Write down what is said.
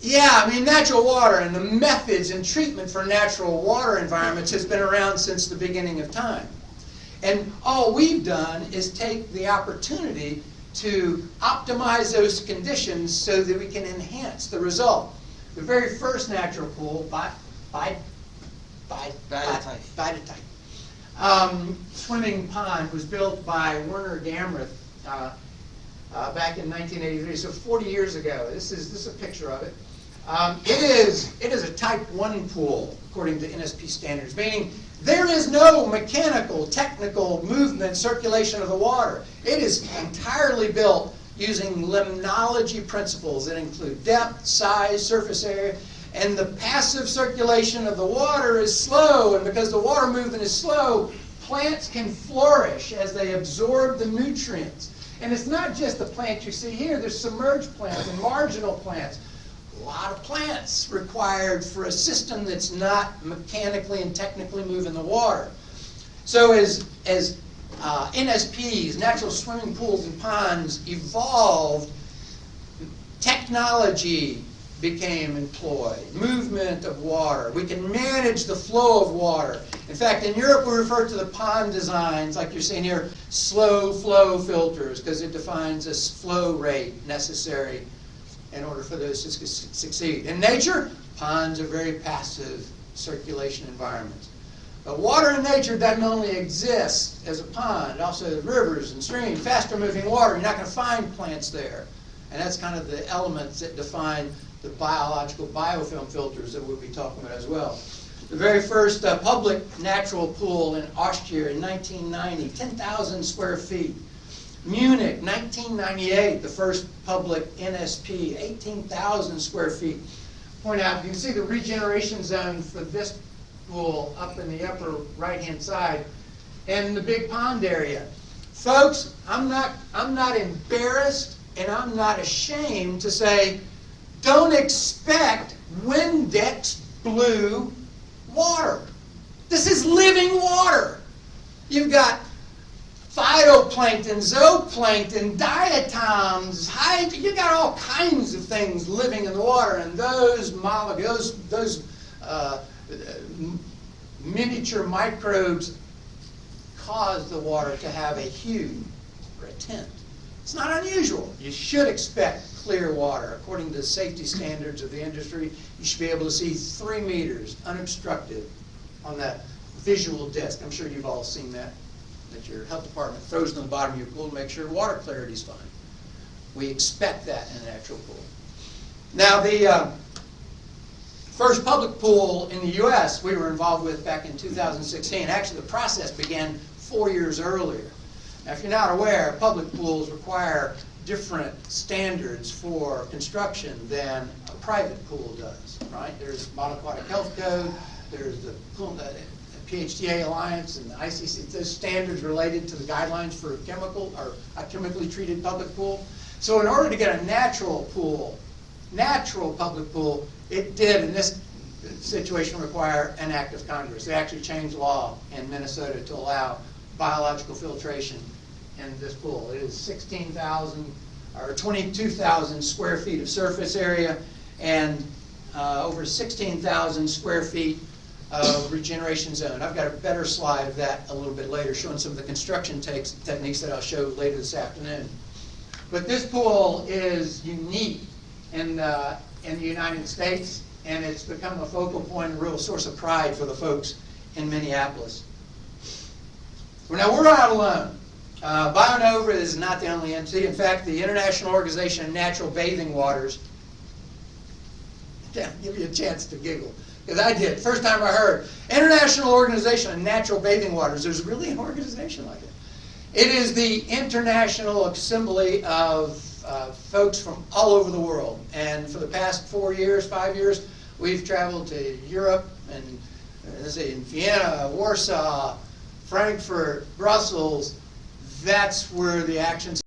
Yeah, I mean, natural water and the methods and treatment for natural water environments has been around since the beginning of time. And all we've done is take the opportunity to optimize those conditions so that we can enhance the result. The very first natural pool, swimming pond, was built by Werner Gamrith back in 1983, so 40 years ago. This is a picture of it. It is a type 1 pool, according to NSP standards, meaning there is no mechanical, technical movement, circulation of the water. It is entirely built using limnology principles that include depth, size, surface area, and the passive circulation of the water is slow, and because the water movement is slow, plants can flourish as they absorb the nutrients. And it's not just the plants you see here, there's submerged plants and marginal plants. A lot of plants required for a system that's not mechanically and technically moving the water. So as NSPs, natural swimming pools and ponds, evolved, technology became employed, movement of water. We can manage the flow of water. In fact, in Europe we refer to the pond designs, like you're seeing here, slow flow filters, because it defines a flow rate necessary in order for those to succeed. In nature, ponds are very passive circulation environments. But water in nature doesn't only exist as a pond, also rivers and streams, faster moving water. You're not going to find plants there. And that's kind of the elements that define the biological biofilm filters that we'll be talking about as well. The very first public natural pool in Austria in 1990, 10,000 square feet. Munich, 1998, the first public NSP, 18,000 square feet. Point out, you can see the regeneration zone for this pool up in the upper right-hand side, and the big pond area. Folks, I'm not embarrassed and I'm not ashamed to say, don't expect Windex blue water. This is living water. You've got phytoplankton, zooplankton, diatoms, you've got all kinds of things living in the water, and those molecules, those miniature microbes cause the water to have a hue or a tint. It's not unusual. You should expect clear water. According to the safety standards of the industry, you should be able to see 3 meters unobstructed on that visual disc. I'm sure you've all seen that your health department throws in the bottom of your pool to make sure water clarity is fine. We expect that in a natural pool. Now, the first public pool in the U.S. we were involved with back in 2016. Actually, the process began 4 years earlier. Now, if you're not aware, public pools require different standards for construction than a private pool does, right? There's Model Aquatic Health Code, there's the PHTA Alliance and the ICC, those standards related to the guidelines for chemical or a chemically treated public pool. So in order to get a natural public pool, it did in this situation require an act of Congress. They actually changed law in Minnesota to allow biological filtration in this pool. It is 16,000 or 22,000 square feet of surface area and over 16,000 square feet of regeneration zone. I've got a better slide of that a little bit later, showing some of the construction techniques that I'll show later this afternoon. But this pool is unique in the United States, and it's become a focal point, a real source of pride for the folks in Minneapolis. Well, now, we're not alone. BioNova is not the only entity. In fact, the International Organization of Natural Bathing Waters, yeah, give you a chance to giggle, because I did. First time I heard, International Organization of Natural Bathing Waters. There's really an organization like it. It is the international assembly of folks from all over the world. And for the past 4 years, 5 years, we've traveled to Europe and let's say in Vienna, Warsaw, Frankfurt, Brussels. That's where the actions